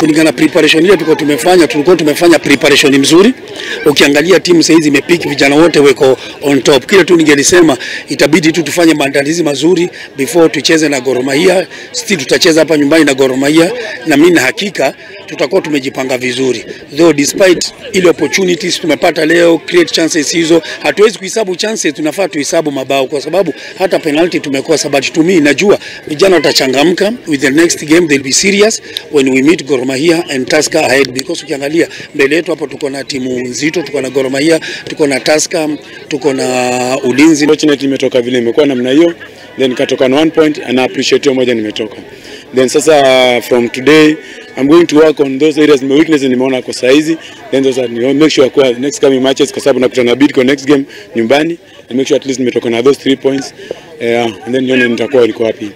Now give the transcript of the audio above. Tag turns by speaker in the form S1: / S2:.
S1: Kulingana preparation ile tulikuwa tumefanya preparation mzuri. Ukiangalia timu sasa hizi imepick, vijana wote weko on top. Kile tu ningelisema itabidi tu tufanye maandalizi mazuri before tucheze na Gor Mahia. Still tutacheza hapa nyumbani na Gor Mahia, na mimi na hakika tutakuwa tumejipanga vizuri. Though despite ile opportunities tumepata leo, create chances hizo, hatuwezi kuhesabu chances, tunafaa tuhesabu mabao kwa sababu hata penalty tumekosa. But to me najua vijana watachangamka. With the next game they'll be serious when we meet Gor Mahia and Tusker ahead, because ukiangalia mbele yetu hapo tuko na timu nzito, tuko na Gor Mahia, tuko na Tusker, tuko na Ulinzi.
S2: Fortunately imetoka vile imekuwa namna hiyo, then katoka na 1 point and I appreciate hiyo moja nimetoka. Then sasa from today I'm going to work on those areas my weaknesses nimeona kwa saizi, then those are make sure kwa next coming matches kwa sababu nakutana na Bidco next game nyumbani, and make sure at least nimetoka na those 3 points and then nione nitakuwa liko wapi.